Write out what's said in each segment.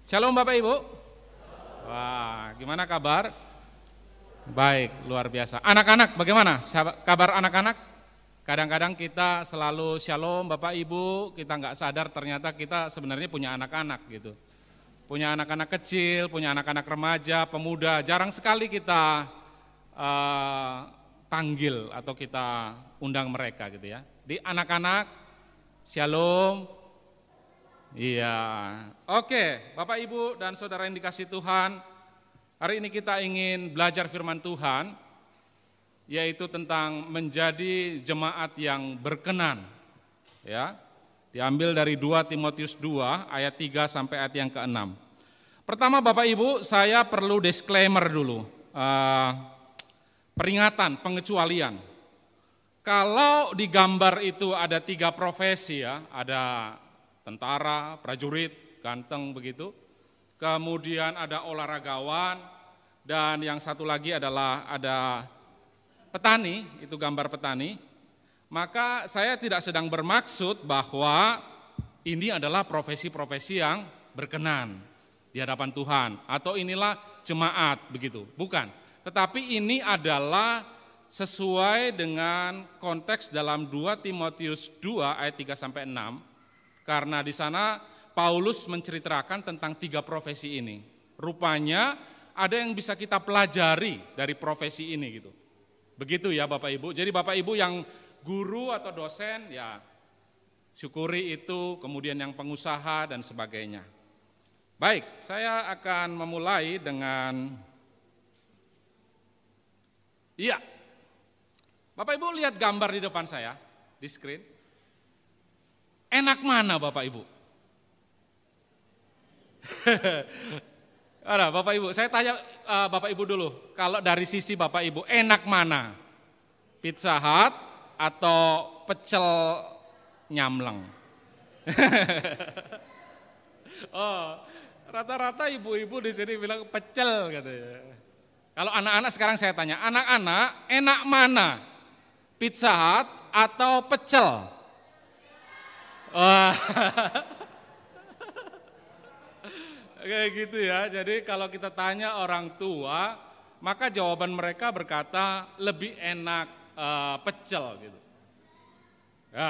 Shalom Bapak Ibu. Wah, gimana kabar? Baik, luar biasa. Anak-anak bagaimana? Kabar anak-anak? Kadang-kadang kita selalu shalom Bapak Ibu, kita nggak sadar ternyata kita sebenarnya punya anak-anak gitu. Punya anak-anak kecil, punya anak-anak remaja, pemuda. Jarang sekali kita panggil atau kita undang mereka gitu ya. Di anak-anak, shalom. Iya, oke Bapak Ibu dan Saudara yang dikasih Tuhan, hari ini kita ingin belajar firman Tuhan, yaitu tentang menjadi jemaat yang berkenan. Ya, diambil dari 2 Timotius 2 ayat 3 sampai ayat yang ke-6. Pertama Bapak Ibu, saya perlu disclaimer dulu, peringatan, pengecualian. Kalau di gambar itu ada 3 profesi ya, ada tentara, prajurit, ganteng begitu. Kemudian ada olahragawan dan yang satu lagi adalah ada petani, itu gambar petani. Maka saya tidak sedang bermaksud bahwa ini adalah profesi-profesi yang berkenan di hadapan Tuhan atau inilah jemaat begitu, bukan. Tetapi ini adalah sesuai dengan konteks dalam 2 Timotius 2 ayat 3 sampai 6. Karena di sana Paulus menceritakan tentang 3 profesi ini. Rupanya ada yang bisa kita pelajari dari profesi ini gitu. Begitu ya Bapak Ibu. Jadi Bapak Ibu yang guru atau dosen ya syukuri itu, kemudian yang pengusaha dan sebagainya. Baik, saya akan memulai dengan iya. Bapak Ibu lihat gambar di depan saya di screen. Enak mana Bapak Ibu? Ada Bapak Ibu, saya tanya Bapak Ibu dulu, kalau dari sisi Bapak Ibu enak mana? Pizza Hut atau pecel nyamleng? Oh, rata-rata ibu-ibu di sini bilang pecel katanya. Kalau anak-anak sekarang saya tanya, anak-anak enak mana? Pizza Hut atau pecel? Wah. Kayak gitu ya, jadi kalau kita tanya orang tua, maka jawaban mereka berkata lebih enak pecel gitu. Ya.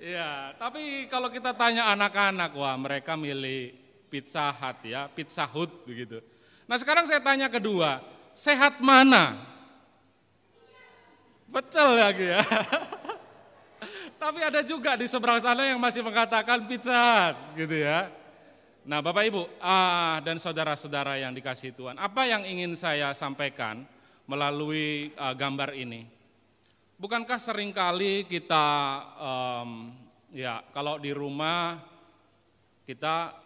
Ya, tapi kalau kita tanya anak-anak, wah mereka milih Pizza Hut ya, Pizza Hut begitu. Nah sekarang saya tanya kedua, sehat mana? Pecel lagi ya. Tapi ada juga di seberang sana yang masih mengatakan Pizza Hut gitu ya. Nah Bapak Ibu dan saudara-saudara yang dikasihi Tuhan, apa yang ingin saya sampaikan melalui gambar ini? Bukankah seringkali kita ya kalau di rumah kita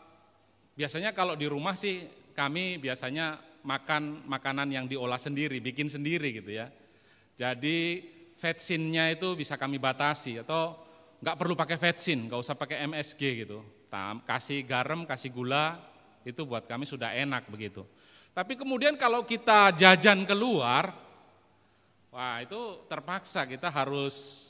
biasanya kalau di rumah sih kami biasanya makan makanan yang diolah sendiri, bikin sendiri gitu ya. Jadi vetsinnya itu bisa kami batasi atau nggak perlu pakai vetsin, nggak usah pakai MSG gitu. Kasih garam, kasih gula, itu buat kami sudah enak begitu. Tapi kemudian kalau kita jajan keluar, wah itu terpaksa kita harus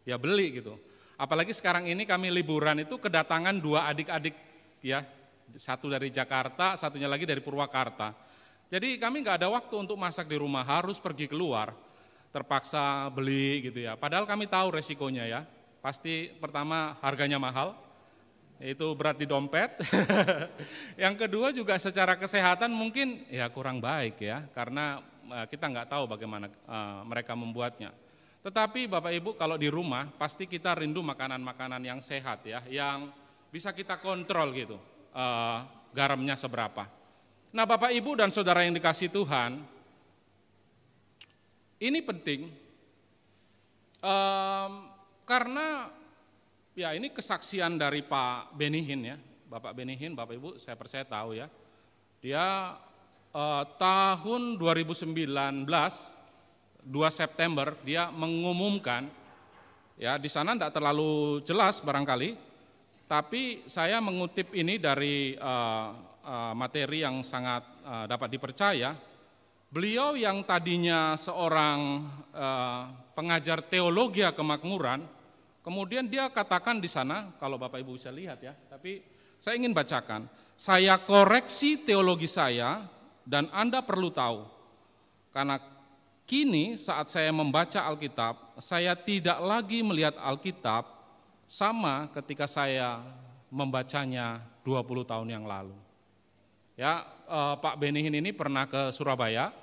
ya beli gitu. Apalagi sekarang ini kami liburan itu kedatangan 2 adik-adik ya, satu dari Jakarta, satunya lagi dari Purwakarta. Jadi kami nggak ada waktu untuk masak di rumah, harus pergi keluar. Terpaksa beli gitu ya, padahal kami tahu resikonya ya, pasti pertama harganya mahal, itu berat di dompet, yang kedua juga secara kesehatan mungkin ya kurang baik ya, karena kita nggak tahu bagaimana mereka membuatnya. Tetapi Bapak Ibu kalau di rumah pasti kita rindu makanan-makanan yang sehat ya, yang bisa kita kontrol gitu, garamnya seberapa. Nah Bapak Ibu dan saudara yang dikasihi Tuhan, ini penting karena ya ini kesaksian dari Pak Benihin ya, Bapak Benihin, Bapak Ibu saya percaya tahu ya, dia tahun 2019 2 September dia mengumumkan ya, di sana tidak terlalu jelas barangkali, tapi saya mengutip ini dari materi yang sangat dapat dipercaya. Beliau yang tadinya seorang pengajar teologi kemakmuran, Kemudian dia katakan di sana, kalau Bapak Ibu bisa lihat ya, tapi saya ingin bacakan. Saya koreksi teologi saya dan Anda perlu tahu. Karena kini saat saya membaca Alkitab, saya tidak lagi melihat Alkitab sama ketika saya membacanya 20 tahun yang lalu. Ya, Pak Benihin ini pernah ke Surabaya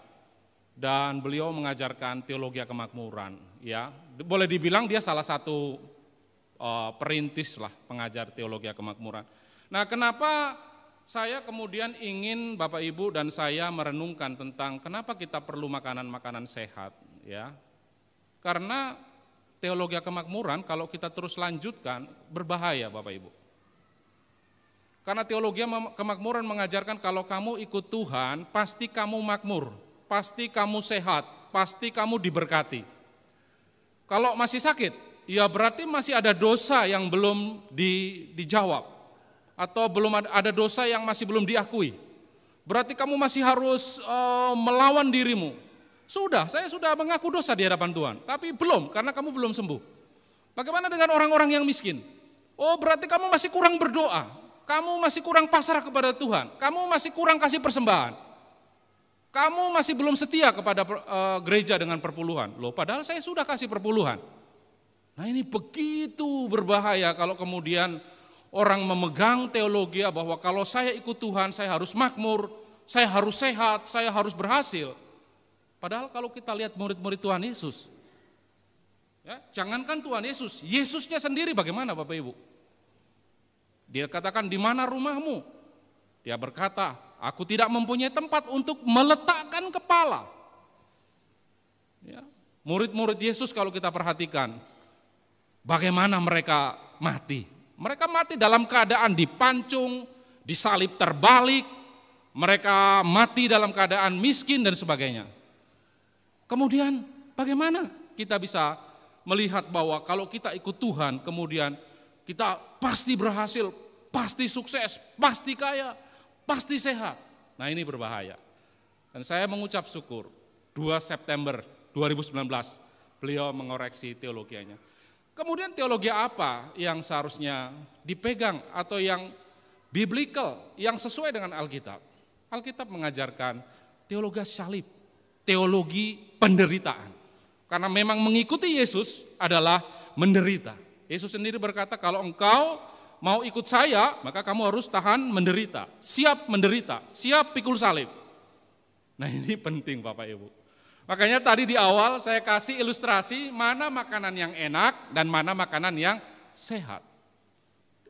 dan beliau mengajarkan teologi kemakmuran. Ya, boleh dibilang dia salah satu perintis lah pengajar teologi kemakmuran. Nah, kenapa saya kemudian ingin Bapak Ibu dan saya merenungkan tentang kenapa kita perlu makanan-makanan sehat, ya? Karena teologi kemakmuran kalau kita terus lanjutkan berbahaya, Bapak Ibu. Karena teologi kemakmuran mengajarkan kalau kamu ikut Tuhan, pasti kamu makmur, pasti kamu sehat, pasti kamu diberkati. Kalau masih sakit, ya berarti masih ada dosa yang belum dijawab. Atau belum ada dosa yang masih belum diakui. Berarti kamu masih harus melawan dirimu. Saya sudah mengaku dosa di hadapan Tuhan, tapi belum, karena kamu belum sembuh. Bagaimana dengan orang-orang yang miskin? Oh, berarti kamu masih kurang berdoa, kamu masih kurang pasrah kepada Tuhan, kamu masih kurang kasih persembahan. Kamu masih belum setia kepada gereja dengan perpuluhan. Loh, padahal saya sudah kasih perpuluhan. Nah, ini begitu berbahaya kalau kemudian orang memegang teologi bahwa kalau saya ikut Tuhan, saya harus makmur, saya harus sehat, saya harus berhasil. Padahal kalau kita lihat murid-murid Tuhan Yesus, ya, jangankan Tuhan Yesus, Yesusnya sendiri bagaimana Bapak Ibu? Dia katakan, di mana rumahmu? Dia berkata, aku tidak mempunyai tempat untuk meletakkan kepala. Ya, murid-murid Yesus kalau kita perhatikan, bagaimana mereka mati? Mereka mati dalam keadaan dipancung, disalib terbalik, mereka mati dalam keadaan miskin dan sebagainya. Kemudian bagaimana kita bisa melihat bahwa kalau kita ikut Tuhan, kemudian kita pasti berhasil, pasti sukses, pasti kaya, pasti sehat. Nah, ini berbahaya. Dan saya mengucap syukur, 2 September 2019 beliau mengoreksi teologianya. Kemudian teologi apa yang seharusnya dipegang atau yang biblical, yang sesuai dengan Alkitab? Alkitab mengajarkan teologi salib, teologi penderitaan. Karena memang mengikuti Yesus adalah menderita. Yesus sendiri berkata, kalau engkau mau ikut saya, maka kamu harus tahan menderita, siap pikul salib. Nah, ini penting Bapak Ibu. Makanya tadi di awal saya kasih ilustrasi mana makanan yang enak dan mana makanan yang sehat.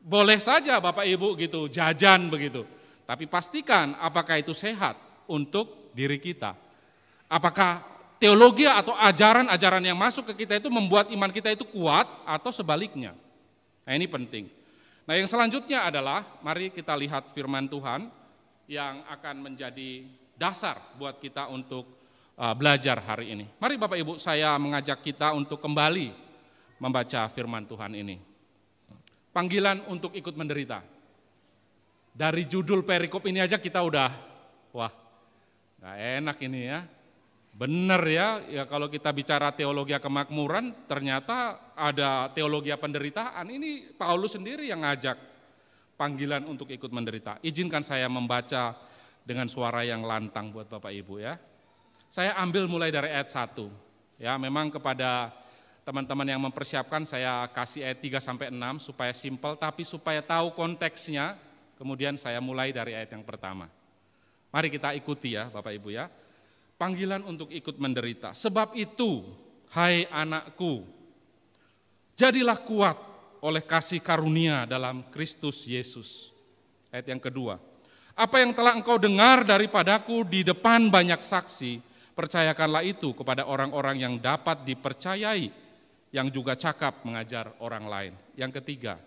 Boleh saja Bapak Ibu gitu jajan begitu, tapi pastikan apakah itu sehat untuk diri kita. Apakah teologi atau ajaran-ajaran yang masuk ke kita itu membuat iman kita itu kuat atau sebaliknya. Nah, ini penting. Nah, yang selanjutnya adalah mari kita lihat firman Tuhan yang akan menjadi dasar buat kita untuk belajar hari ini. Mari Bapak Ibu, saya mengajak kita untuk kembali membaca firman Tuhan ini. Panggilan untuk ikut menderita. Dari judul perikop ini aja kita udah, wah, gak enak ini ya. Benar ya kalau kita bicara teologi kemakmuran, ternyata ada teologi penderitaan. Ini Paulus sendiri yang ngajak panggilan untuk ikut menderita. Izinkan saya membaca dengan suara yang lantang buat Bapak Ibu ya. Saya ambil mulai dari ayat 1. Ya, memang kepada teman-teman yang mempersiapkan saya kasih ayat 3-6 supaya simpel, tapi supaya tahu konteksnya, kemudian saya mulai dari ayat yang pertama. Mari kita ikuti ya Bapak Ibu ya. Panggilan untuk ikut menderita. Sebab itu, hai anakku, jadilah kuat oleh kasih karunia dalam Kristus Yesus. Ayat yang kedua. Apa yang telah engkau dengar daripadaku di depan banyak saksi, percayakanlah itu kepada orang-orang yang dapat dipercayai, yang juga cakap mengajar orang lain. Yang ketiga,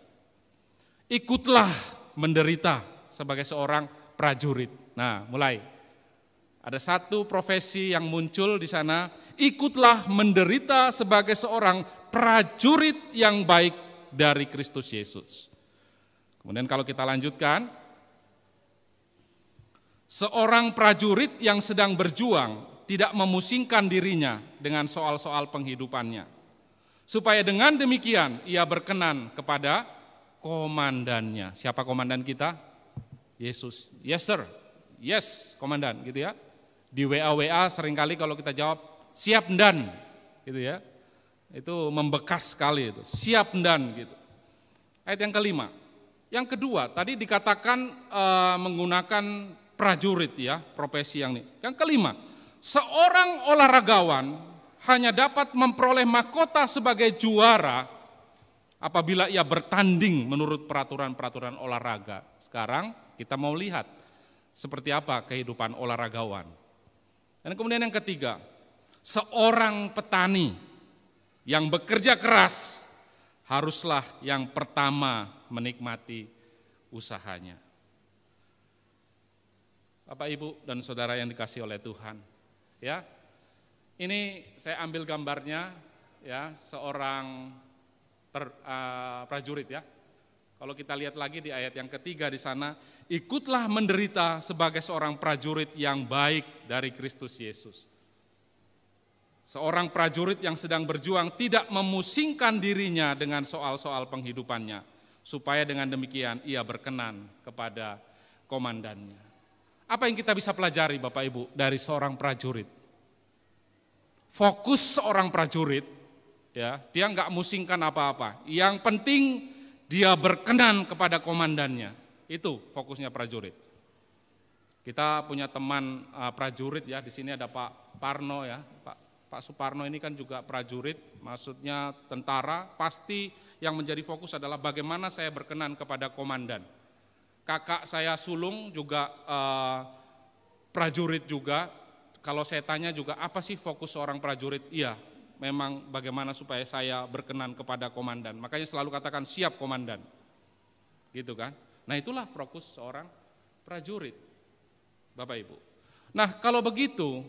ikutlah menderita sebagai seorang prajurit. Nah, mulai. Ada satu profesi yang muncul di sana, ikutlah menderita sebagai seorang prajurit yang baik dari Kristus Yesus. Kemudian kalau kita lanjutkan, seorang prajurit yang sedang berjuang tidak memusingkan dirinya dengan soal-soal penghidupannya. supaya dengan demikian ia berkenan kepada komandannya. Siapa komandan kita? Yesus. Yes sir, yes komandan gitu ya. Di WA seringkali kalau kita jawab siap dan gitu ya. Itu membekas sekali itu, siap dan gitu. Ayat yang kelima. Yang kedua, tadi dikatakan menggunakan prajurit ya, profesi yang ini. Yang kelima, seorang olahragawan hanya dapat memperoleh mahkota sebagai juara apabila ia bertanding menurut peraturan-peraturan olahraga. Sekarang kita mau lihat seperti apa kehidupan olahragawan. Dan kemudian yang ketiga, seorang petani yang bekerja keras haruslah yang pertama menikmati usahanya. Bapak, Ibu, dan saudara yang dikasihi oleh Tuhan, ya. Ini saya ambil gambarnya, ya, seorang prajurit, ya. Kalau kita lihat lagi di ayat yang ketiga di sana, ikutlah menderita sebagai seorang prajurit yang baik dari Kristus Yesus. Seorang prajurit yang sedang berjuang tidak memusingkan dirinya dengan soal-soal penghidupannya, supaya dengan demikian ia berkenan kepada komandannya. Apa yang kita bisa pelajari Bapak Ibu dari seorang prajurit? Fokus seorang prajurit, ya, dia enggak musingkan apa-apa. Yang penting dia berkenan kepada komandannya. Itu fokusnya prajurit. Kita punya teman prajurit ya, di sini ada Pak Parno ya. Pak Suparno ini kan juga prajurit, maksudnya tentara. Pasti yang menjadi fokus adalah bagaimana saya berkenan kepada komandan. Kakak saya sulung juga prajurit juga. Kalau saya tanya juga apa sih fokus seorang prajurit? Iya, memang bagaimana supaya saya berkenan kepada komandan. Makanya selalu katakan siap komandan. Gitu kan. Nah itulah fokus seorang prajurit. Bapak Ibu. Nah kalau begitu,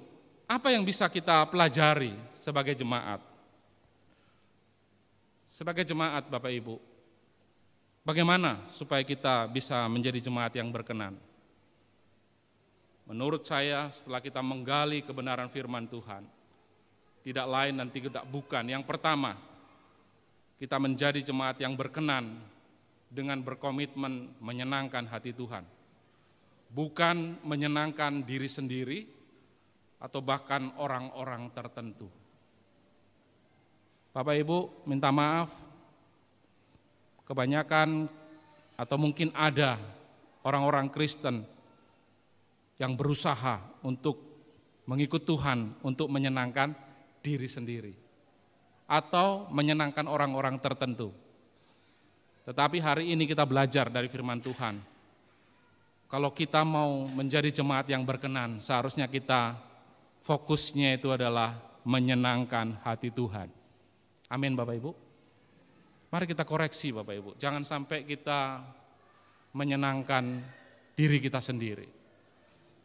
apa yang bisa kita pelajari sebagai jemaat? Sebagai jemaat Bapak Ibu, bagaimana supaya kita bisa menjadi jemaat yang berkenan? Menurut saya setelah kita menggali kebenaran firman Tuhan, tidak lain dan tidak bukan. Yang pertama, kita menjadi jemaat yang berkenan dengan berkomitmen menyenangkan hati Tuhan. Bukan menyenangkan diri sendiri atau bahkan orang-orang tertentu. Bapak Ibu minta maaf, kebanyakan atau mungkin ada orang-orang Kristen yang berusaha untuk mengikut Tuhan untuk menyenangkan diri sendiri atau menyenangkan orang-orang tertentu. Tetapi hari ini kita belajar dari firman Tuhan. Kalau kita mau menjadi jemaat yang berkenan, seharusnya kita fokusnya itu adalah menyenangkan hati Tuhan. Amin Bapak Ibu. Mari kita koreksi Bapak Ibu. Jangan sampai kita menyenangkan diri kita sendiri.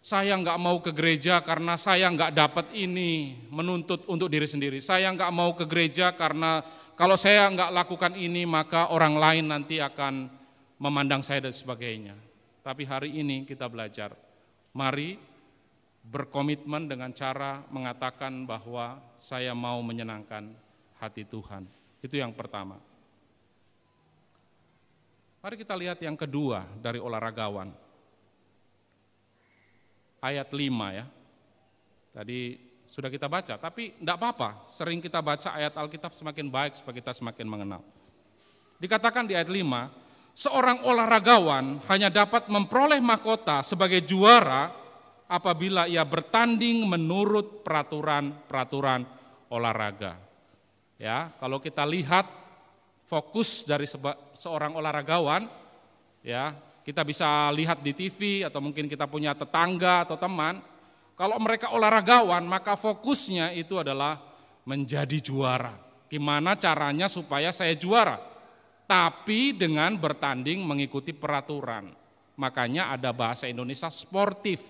Saya enggak mau ke gereja karena saya enggak dapat ini, menuntut untuk diri sendiri. Saya enggak mau ke gereja karena kalau saya enggak lakukan ini maka orang lain nanti akan memandang saya dan sebagainya. Tapi hari ini kita belajar, mari berkomitmen dengan cara mengatakan bahwa saya mau menyenangkan hati Tuhan. Itu yang pertama. Mari kita lihat yang kedua dari olahragawan. Ayat 5 ya. Tadi sudah kita baca, tapi enggak apa-apa. Sering kita baca ayat Alkitab semakin baik supaya kita semakin mengenal. Dikatakan di ayat 5, seorang olahragawan hanya dapat memperoleh mahkota sebagai juara apabila ia bertanding menurut peraturan-peraturan olahraga. Ya, kalau kita lihat fokus dari seorang olahragawan, ya, kita bisa lihat di TV atau mungkin kita punya tetangga atau teman, kalau mereka olahragawan maka fokusnya itu adalah menjadi juara. Gimana caranya supaya saya juara? Tapi dengan bertanding mengikuti peraturan. Makanya ada bahasa Indonesia sportif.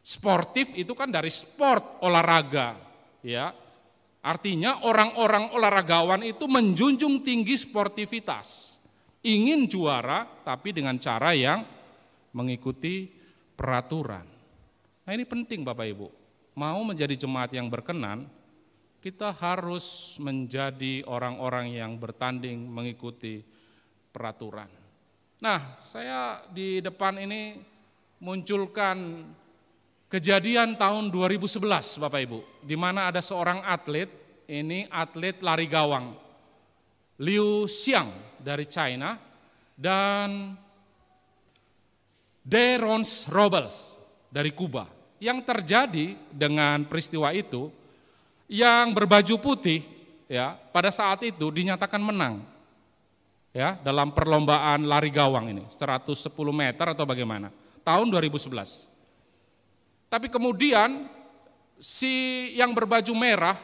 Sportif itu kan dari sport, olahraga, ya. Artinya orang-orang olahragawan itu menjunjung tinggi sportivitas. Ingin juara tapi dengan cara yang mengikuti peraturan. Nah ini penting Bapak Ibu. Mau menjadi jemaat yang berkenan, kita harus menjadi orang-orang yang bertanding mengikuti peraturan. Nah, saya di depan ini munculkan kejadian tahun 2011 Bapak Ibu, di mana ada seorang atlet, ini atlet lari gawang, Liu Xiang dari China, dan Derons Robles dari Kuba. Yang terjadi dengan peristiwa itu, yang berbaju putih ya pada saat itu dinyatakan menang ya dalam perlombaan lari gawang ini 110 meter atau bagaimana tahun 2011. Tapi kemudian si yang berbaju merah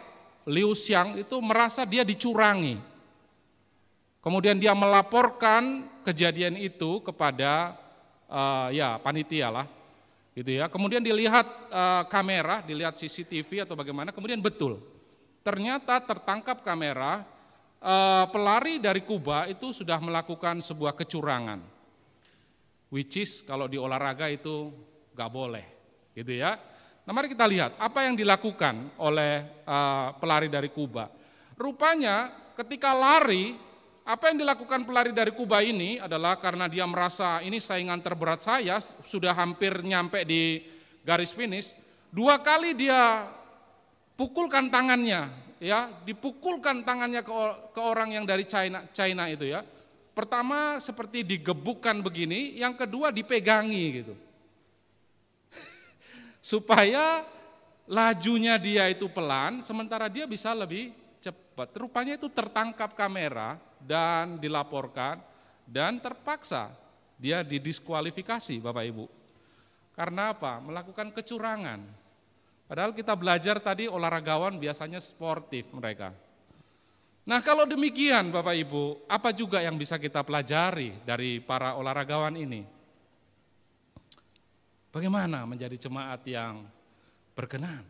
Liu Xiang itu merasa dia dicurangi. Kemudian dia melaporkan kejadian itu kepada panitia lah gitu ya. Kemudian dilihat kamera, dilihat CCTV atau bagaimana, kemudian betul. Ternyata tertangkap kamera pelari dari Kuba itu sudah melakukan sebuah kecurangan. Which is kalau di olahraga itu gak boleh gitu ya. Nah, mari kita lihat apa yang dilakukan oleh pelari dari Kuba. Rupanya ketika lari, apa yang dilakukan pelari dari Kuba ini adalah karena dia merasa ini saingan terberat saya, sudah hampir nyampe di garis finish, 2 kali dia pukulkan tangannya, ya, dipukulkan tangannya ke orang yang dari China itu ya. Pertama seperti digebukkan begini, yang kedua dipegangi gitu. Supaya lajunya dia itu pelan, sementara dia bisa lebih cepat. Rupanya itu tertangkap kamera dan dilaporkan dan terpaksa dia didiskualifikasi Bapak Ibu. Karena apa? Melakukan kecurangan. Padahal kita belajar tadi olahragawan biasanya sportif mereka. Nah, kalau demikian Bapak Ibu, apa juga yang bisa kita pelajari dari para olahragawan ini? Bagaimana menjadi jemaat yang berkenan?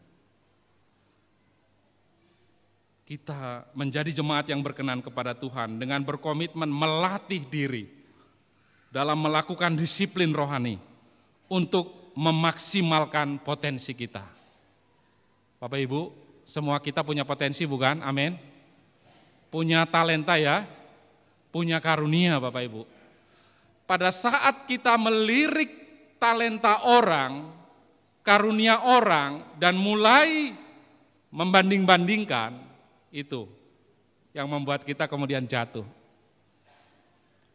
Kita menjadi jemaat yang berkenan kepada Tuhan dengan berkomitmen melatih diri dalam melakukan disiplin rohani untuk memaksimalkan potensi kita. Bapak Ibu, semua kita punya potensi bukan? Amin. Punya talenta ya, punya karunia Bapak Ibu. Pada saat kita melirik talenta orang, karunia orang, dan mulai membanding-bandingkan, itu yang membuat kita kemudian jatuh.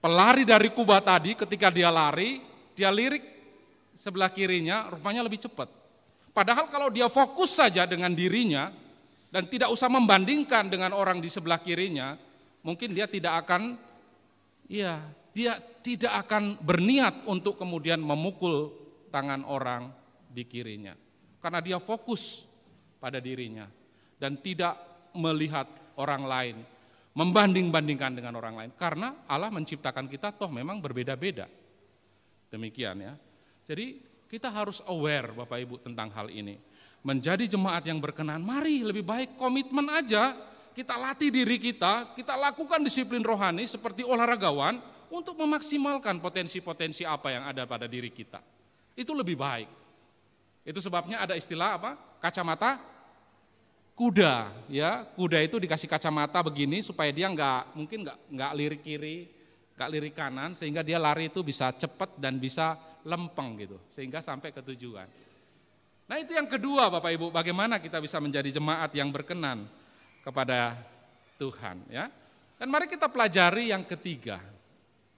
Pelari dari Kuba tadi ketika dia lari, dia lirik sebelah kirinya rupanya lebih cepat. Padahal kalau dia fokus saja dengan dirinya dan tidak usah membandingkan dengan orang di sebelah kirinya, mungkin dia tidak akan berniat untuk kemudian memukul tangan orang di kirinya. Karena dia fokus pada dirinya dan tidak melihat orang lain, membanding-bandingkan dengan orang lain. Karena Allah menciptakan kita toh memang berbeda-beda. Demikian ya. Jadi kita harus aware Bapak Ibu tentang hal ini. Menjadi jemaat yang berkenan, mari lebih baik komitmen aja, kita latih diri kita lakukan disiplin rohani seperti olahragawan untuk memaksimalkan potensi-potensi apa yang ada pada diri kita. Itu lebih baik. Itu sebabnya ada istilah apa? Kacamata kuda, ya. Kuda itu dikasih kacamata begini supaya dia nggak lirik kiri, nggak lirik kanan, sehingga dia lari itu bisa cepat dan bisa lempeng gitu, sehingga sampai ke tujuan. Nah, itu yang kedua Bapak Ibu, bagaimana kita bisa menjadi jemaat yang berkenan kepada Tuhan, ya. Dan mari kita pelajari yang ketiga,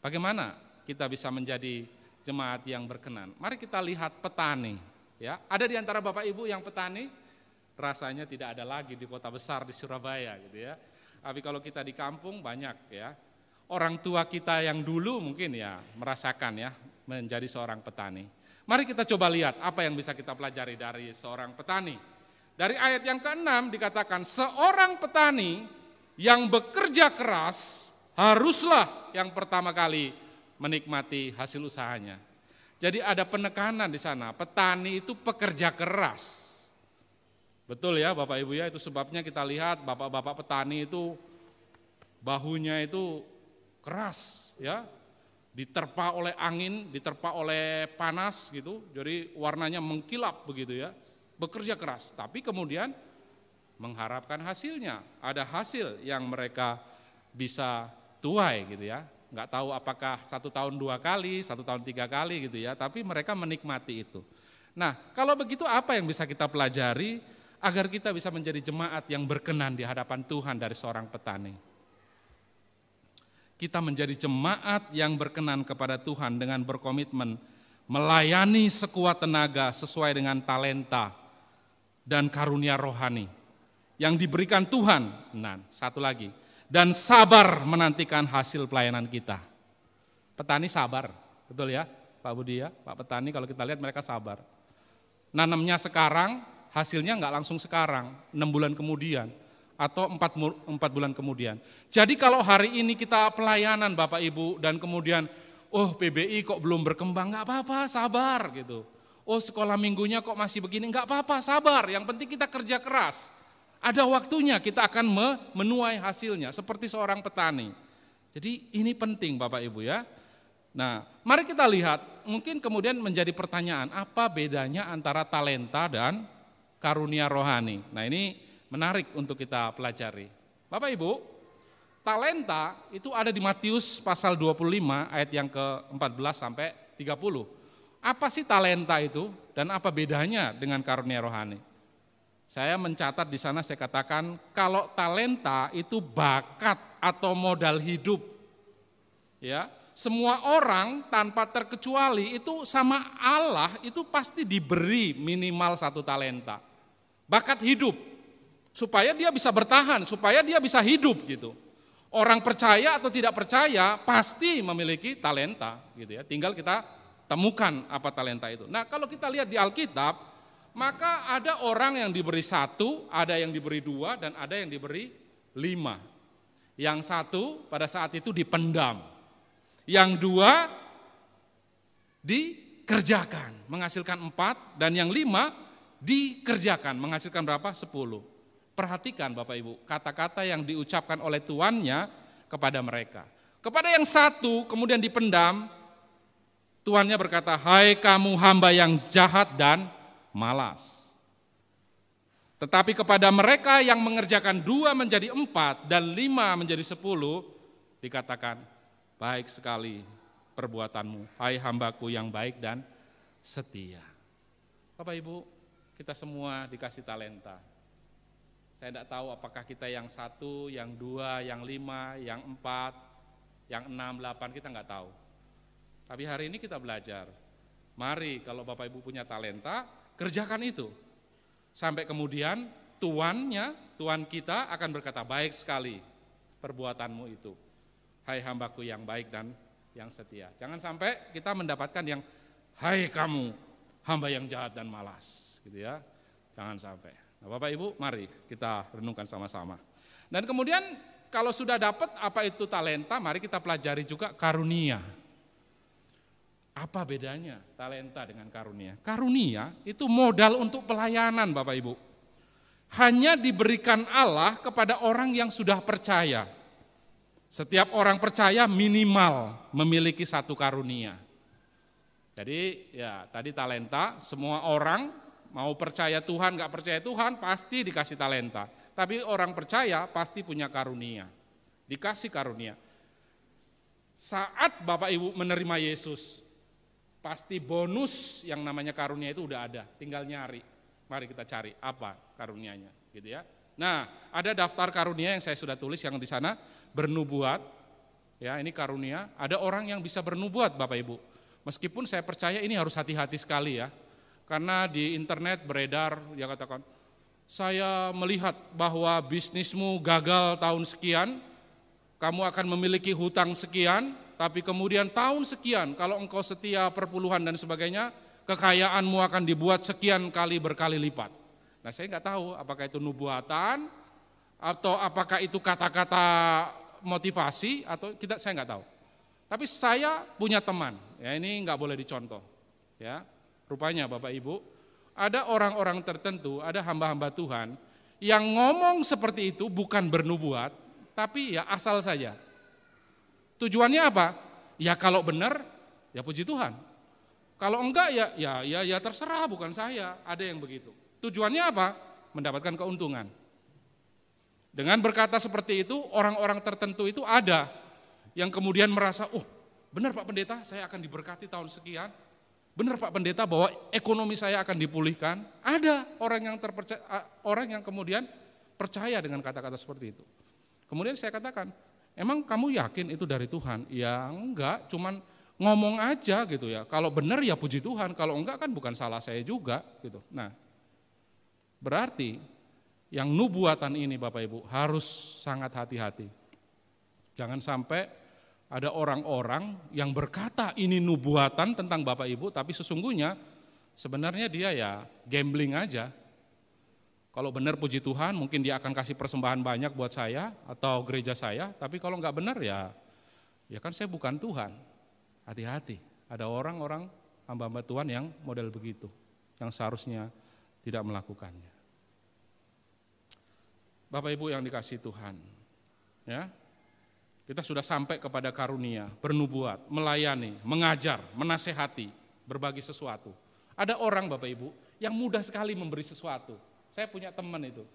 bagaimana kita bisa menjadi jemaat yang berkenan. Mari kita lihat petani, ya. Ada di antara Bapak Ibu yang petani? Rasanya tidak ada lagi di kota besar di Surabaya gitu ya. Tapi kalau kita di kampung banyak ya. Orang tua kita yang dulu mungkin ya merasakan ya menjadi seorang petani. Mari kita coba lihat apa yang bisa kita pelajari dari seorang petani. Dari ayat yang ke-6 dikatakan seorang petani yang bekerja keras haruslah yang pertama kali menikmati hasil usahanya. Jadi ada penekanan di sana, petani itu pekerja keras. Betul ya Bapak Ibu ya, itu sebabnya kita lihat bapak-bapak petani itu bahunya itu keras ya, diterpa oleh angin, diterpa oleh panas gitu, jadi warnanya mengkilap begitu ya, bekerja keras. Tapi kemudian mengharapkan hasilnya. Ada hasil yang mereka bisa tuai gitu ya. Nggak tahu apakah 1 tahun 2 kali, 1 tahun 3 kali gitu ya, tapi mereka menikmati itu. Nah, kalau begitu apa yang bisa kita pelajari agar kita bisa menjadi jemaat yang berkenan di hadapan Tuhan dari seorang petani? Kita menjadi jemaat yang berkenan kepada Tuhan dengan berkomitmen melayani sekuat tenaga sesuai dengan talenta dan karunia rohani yang diberikan Tuhan. Nah, satu lagi, dan sabar menantikan hasil pelayanan kita. Petani sabar, betul ya Pak Budi ya, Pak Petani kalau kita lihat mereka sabar. Nanamnya sekarang, hasilnya nggak langsung sekarang, 6 bulan kemudian atau 4 bulan kemudian. Jadi kalau hari ini kita pelayanan Bapak Ibu dan kemudian PBI kok belum berkembang, nggak apa-apa, sabar gitu. Sekolah minggunya kok masih begini, nggak apa-apa, sabar. Yang penting kita kerja keras. Ada waktunya kita akan menuai hasilnya seperti seorang petani. Jadi ini penting Bapak Ibu ya. Nah, mari kita lihat, mungkin kemudian menjadi pertanyaan, apa bedanya antara talenta dan karunia rohani? Nah, ini menarik untuk kita pelajari. Bapak Ibu, talenta itu ada di Matius pasal 25 ayat yang ke-14 sampai 30. Apa sih talenta itu dan apa bedanya dengan karunia rohani? Saya mencatat di sana, saya katakan kalau talenta itu bakat atau modal hidup. Ya, semua orang tanpa terkecuali itu sama Allah itu pasti diberi minimal 1 talenta. Bakat hidup supaya dia bisa bertahan, supaya dia bisa hidup gitu. Orang percaya atau tidak percaya pasti memiliki talenta gitu ya. Tinggal kita temukan apa talenta itu. Nah, kalau kita lihat di Alkitab, maka ada orang yang diberi 1, ada yang diberi 2, dan ada yang diberi 5. Yang 1 pada saat itu dipendam. Yang 2 dikerjakan, menghasilkan 4, dan yang 5 dikerjakan, menghasilkan berapa? 10. Perhatikan Bapak Ibu, kata-kata yang diucapkan oleh tuannya kepada mereka. Kepada yang 1 kemudian dipendam, tuannya berkata, "Hai kamu hamba yang jahat dan malas." Tetapi kepada mereka yang mengerjakan 2 menjadi 4 dan 5 menjadi 10, dikatakan, "Baik sekali perbuatanmu, hai hambaku yang baik dan setia." Bapak Ibu, kita semua dikasih talenta. Saya tidak tahu apakah kita yang 1, yang 2, yang 5, yang 4, yang 6, 8, kita nggak tahu. Tapi hari ini kita belajar. Mari kalau Bapak Ibu punya talenta, kerjakan itu. Sampai kemudian Tuan kita akan berkata, "Baik sekali perbuatanmu itu, hai hambaku yang baik dan yang setia." Jangan sampai kita mendapatkan yang, "Hai kamu hamba yang jahat dan malas." Gitu ya. Jangan sampai. Nah, Bapak Ibu, mari kita renungkan sama-sama. Dan kemudian kalau sudah dapat apa itu talenta, mari kita pelajari juga karunia. Apa bedanya talenta dengan karunia? Karunia itu modal untuk pelayanan Bapak Ibu. Hanya diberikan Allah kepada orang yang sudah percaya. Setiap orang percaya minimal memiliki 1 karunia. Jadi ya tadi talenta, semua orang mau percaya Tuhan, gak percaya Tuhan pasti dikasih talenta. Tapi orang percaya pasti punya karunia, dikasih karunia. Saat Bapak Ibu menerima Yesus, pasti bonus yang namanya karunia itu udah ada, tinggal nyari. Mari kita cari apa karunianya, gitu ya. Nah, ada daftar karunia yang saya sudah tulis yang di sana, bernubuat. Ya, ini karunia. Ada orang yang bisa bernubuat Bapak Ibu. Meskipun saya percaya ini harus hati-hati sekali ya. Karena di internet beredar, dia katakan, "Saya melihat bahwa bisnismu gagal tahun sekian, kamu akan memiliki hutang sekian, tapi kemudian tahun sekian, kalau engkau setia perpuluhan dan sebagainya, kekayaanmu akan dibuat sekian kali berkali lipat." Nah, saya nggak tahu apakah itu nubuatan, atau apakah itu kata-kata motivasi, atau saya nggak tahu. Tapi saya punya teman, ya ini nggak boleh dicontoh, ya. Rupanya Bapak Ibu, ada orang-orang tertentu, ada hamba-hamba Tuhan yang ngomong seperti itu bukan bernubuat, tapi ya asal saja. Tujuannya apa? Ya kalau benar, ya puji Tuhan. Kalau enggak ya terserah, bukan saya. Ada yang begitu. Tujuannya apa? Mendapatkan keuntungan. Dengan berkata seperti itu, orang-orang tertentu itu ada yang kemudian merasa, oh benar Pak Pendeta, saya akan diberkati tahun sekian. Benar Pak Pendeta bahwa ekonomi saya akan dipulihkan. Ada orang yang kemudian percaya dengan kata-kata seperti itu. Kemudian saya katakan, emang kamu yakin itu dari Tuhan? Ya enggak, cuman ngomong aja gitu ya. Kalau benar ya puji Tuhan, kalau enggak kan bukan salah saya juga gitu. Nah, berarti yang nubuatan ini Bapak Ibu harus sangat hati-hati. Jangan sampai ada orang-orang yang berkata ini nubuatan tentang Bapak Ibu, tapi sesungguhnya sebenarnya dia ya gambling aja. Kalau benar puji Tuhan mungkin dia akan kasih persembahan banyak buat saya atau gereja saya, tapi kalau enggak benar ya kan saya bukan Tuhan. Hati-hati, ada orang-orang hamba-hamba Tuhan yang model begitu, yang seharusnya tidak melakukannya. Bapak Ibu yang dikasihi Tuhan, ya, kita sudah sampai kepada karunia, bernubuat, melayani, mengajar, menasehati, berbagi sesuatu. Ada orang Bapak Ibu yang mudah sekali memberi sesuatu. Saya punya teman itu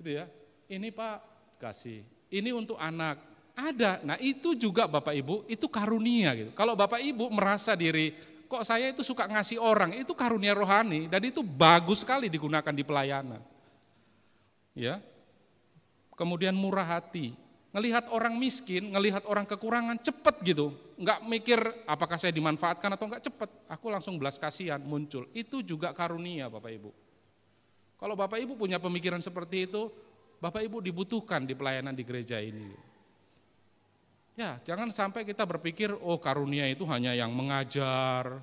ya, ini Pak kasih, ini untuk anak. Ada, nah itu juga Bapak Ibu, itu karunia gitu. Kalau Bapak Ibu merasa diri, kok saya itu suka ngasih orang, itu karunia rohani dan itu bagus sekali digunakan di pelayanan. Ya, kemudian murah hati, ngelihat orang miskin, ngelihat orang kekurangan, cepet gitu. Enggak mikir apakah saya dimanfaatkan atau enggak, cepet. Aku langsung belas kasihan muncul, itu juga karunia Bapak Ibu. Kalau Bapak Ibu punya pemikiran seperti itu, Bapak Ibu dibutuhkan di pelayanan di gereja ini. Ya, jangan sampai kita berpikir, oh karunia itu hanya yang mengajar,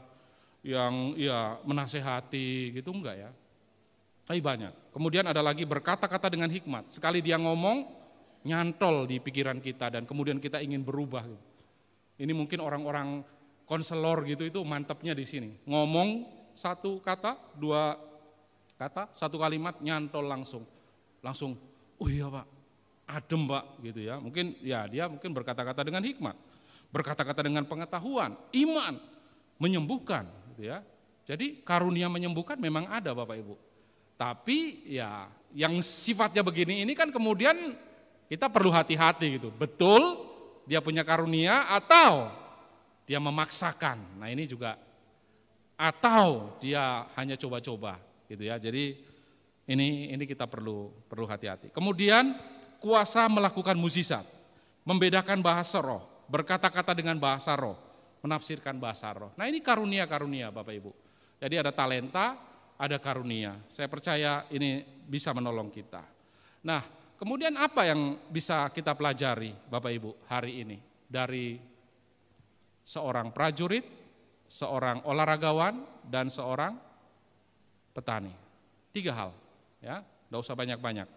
yang ya menasehati gitu, enggak ya. Tapi banyak. Kemudian ada lagi berkata-kata dengan hikmat. Sekali dia ngomong, nyantol di pikiran kita dan kemudian kita ingin berubah. Ini mungkin orang-orang konselor gitu itu mantapnya di sini. Ngomong satu kata, dua kata, satu kalimat nyantol langsung. Oh iya Pak. Adem Pak gitu ya, mungkin ya dia mungkin berkata-kata dengan hikmat, berkata-kata dengan pengetahuan, iman, menyembuhkan gitu ya. Jadi karunia menyembuhkan memang ada Bapak Ibu. Tapi ya yang sifatnya begini ini kan kemudian kita perlu hati-hati gitu. Betul dia punya karunia atau dia memaksakan. Nah ini juga atau dia hanya coba-coba gitu ya. Jadi ini kita perlu hati-hati. Kemudian kuasa melakukan mukjizat, membedakan bahasa roh, berkata-kata dengan bahasa roh, menafsirkan bahasa roh. Nah ini karunia-karunia Bapak Ibu. Jadi ada talenta, ada karunia. Saya percaya ini bisa menolong kita. Nah kemudian apa yang bisa kita pelajari Bapak Ibu hari ini dari seorang prajurit, seorang olahragawan, dan seorang petani? 3 hal, ya, nggak usah banyak-banyak.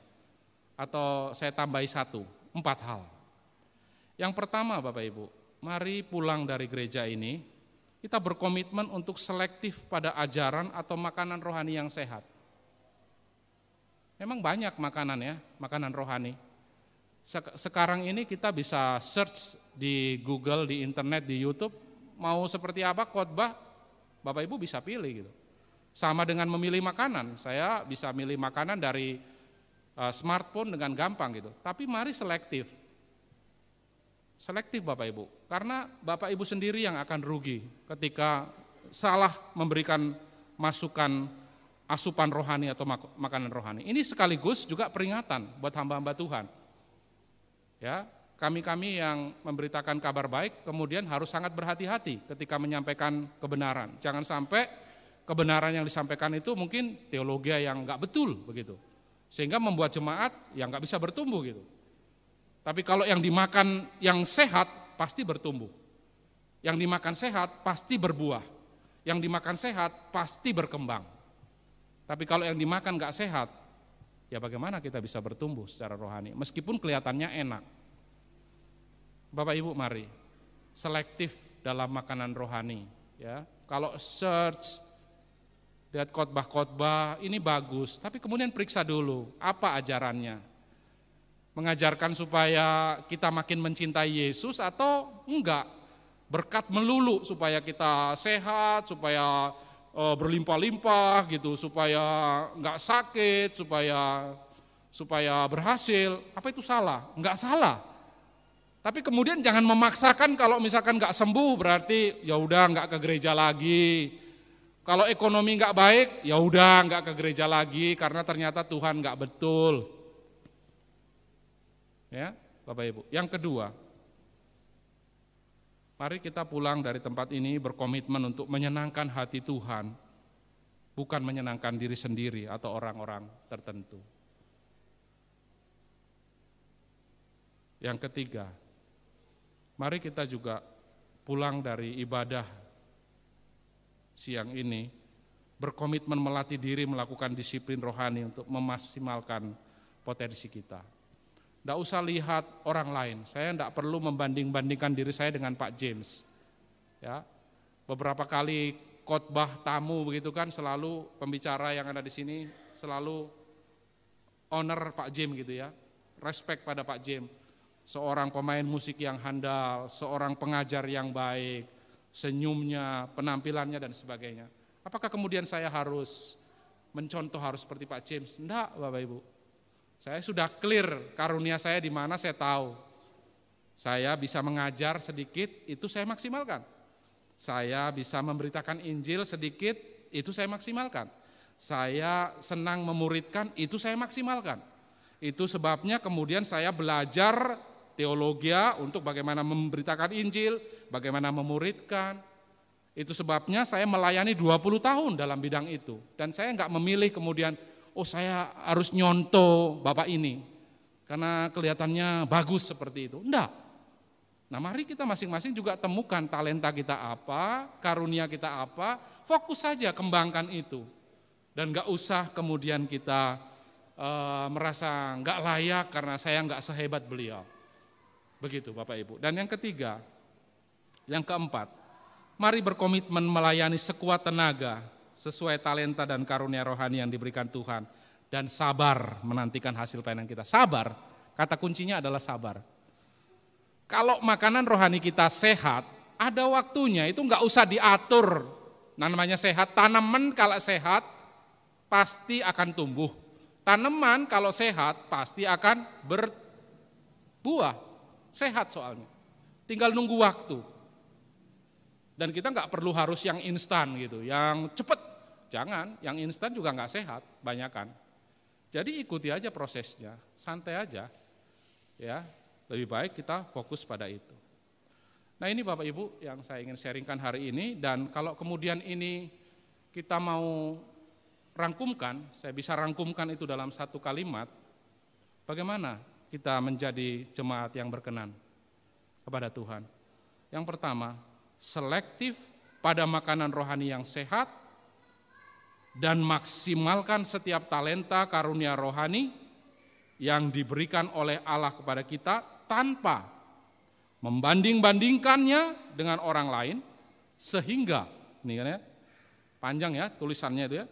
Atau saya tambahi 4 hal. Yang pertama Bapak Ibu, mari pulang dari gereja ini, kita berkomitmen untuk selektif pada ajaran atau makanan rohani yang sehat. Memang banyak makanan ya, makanan rohani. Sekarang ini kita bisa search di Google, di internet, di YouTube, mau seperti apa khotbah, Bapak Ibu bisa pilih gitu. Sama dengan memilih makanan, saya bisa milih makanan dari smartphone dengan gampang gitu. Tapi mari selektif. Selektif Bapak Ibu. Karena Bapak Ibu sendiri yang akan rugi ketika salah memberikan masukan asupan rohani atau makanan rohani. Ini sekaligus juga peringatan buat hamba-hamba Tuhan. Ya, kami-kami yang memberitakan kabar baik kemudian harus sangat berhati-hati ketika menyampaikan kebenaran. Jangan sampai kebenaran yang disampaikan itu mungkin teologi yang enggak betul begitu. Sehingga membuat jemaat yang nggak bisa bertumbuh gitu. Tapi kalau yang dimakan yang sehat pasti bertumbuh. Yang dimakan sehat pasti berbuah. Yang dimakan sehat pasti berkembang. Tapi kalau yang dimakan nggak sehat, ya bagaimana kita bisa bertumbuh secara rohani? Meskipun kelihatannya enak. Bapak Ibu mari selektif dalam makanan rohani. Ya, kalau search lihat khotbah-khotbah ini bagus, tapi kemudian periksa dulu apa ajarannya. Mengajarkan supaya kita makin mencintai Yesus atau enggak? Berkat melulu supaya kita sehat, supaya berlimpah-limpah gitu, supaya enggak sakit, supaya supaya berhasil, apa itu salah? Enggak salah. Tapi kemudian jangan memaksakan kalau misalkan enggak sembuh berarti ya udah enggak ke gereja lagi. Kalau ekonomi enggak baik, ya udah enggak ke gereja lagi karena ternyata Tuhan enggak betul. Ya, Bapak Ibu. Yang kedua, mari kita pulang dari tempat ini berkomitmen untuk menyenangkan hati Tuhan, bukan menyenangkan diri sendiri atau orang-orang tertentu. Yang ketiga, mari kita juga pulang dari ibadah siang ini, berkomitmen melatih diri melakukan disiplin rohani untuk memaksimalkan potensi kita. Tidak usah lihat orang lain, saya tidak perlu membanding-bandingkan diri saya dengan Pak James. Ya, beberapa kali khotbah tamu begitu kan, selalu pembicara yang ada di sini selalu honor Pak James gitu ya, respect pada Pak James. Seorang pemain musik yang handal, seorang pengajar yang baik, senyumnya, penampilannya dan sebagainya. Apakah kemudian saya harus mencontoh harus seperti Pak James? Enggak, Bapak Ibu. Saya sudah clear karunia saya di mana saya tahu. Saya bisa mengajar sedikit, itu saya maksimalkan. Saya bisa memberitakan Injil sedikit, itu saya maksimalkan. Saya senang memuridkan, itu saya maksimalkan. Itu sebabnya kemudian saya belajar teologi untuk bagaimana memberitakan Injil, bagaimana memuridkan. Itu sebabnya saya melayani 20 tahun dalam bidang itu. Dan saya enggak memilih kemudian, oh saya harus nyontoh Bapak ini, karena kelihatannya bagus seperti itu. Enggak. Nah mari kita masing-masing juga temukan talenta kita apa, karunia kita apa, fokus saja kembangkan itu. Dan enggak usah kemudian kita merasa enggak layak karena saya enggak sehebat beliau. Begitu Bapak Ibu. Dan yang ketiga, yang keempat, mari berkomitmen melayani sekuat tenaga sesuai talenta dan karunia rohani yang diberikan Tuhan dan sabar menantikan hasil panen kita. Sabar, kata kuncinya adalah sabar. Kalau makanan rohani kita sehat, ada waktunya, itu enggak usah diatur. Namanya sehat, tanaman kalau sehat pasti akan tumbuh. Tanaman kalau sehat pasti akan berbuah. Sehat soalnya, tinggal nunggu waktu. Dan kita nggak perlu harus yang instan gitu, yang cepat. Jangan, yang instan juga nggak sehat, banyakan. Jadi ikuti aja prosesnya, santai aja. Ya, lebih baik kita fokus pada itu. Nah ini Bapak Ibu yang saya ingin sharingkan hari ini. Dan kalau kemudian ini kita mau rangkumkan, saya bisa rangkumkan itu dalam satu kalimat. Bagaimana kita menjadi jemaat yang berkenan kepada Tuhan? Yang pertama, selektif pada makanan rohani yang sehat dan maksimalkan setiap talenta karunia rohani yang diberikan oleh Allah kepada kita tanpa membanding-bandingkannya dengan orang lain sehingga, ini kan ya, panjang ya tulisannya itu ya,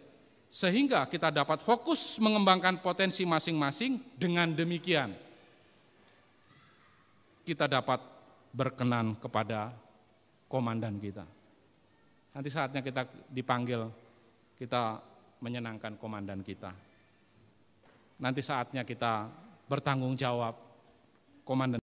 sehingga kita dapat fokus mengembangkan potensi masing-masing. Dengan demikian kita dapat berkenan kepada komandan kita. Nanti saatnya kita dipanggil, kita menyenangkan komandan kita. Nanti saatnya kita bertanggung jawab, komandan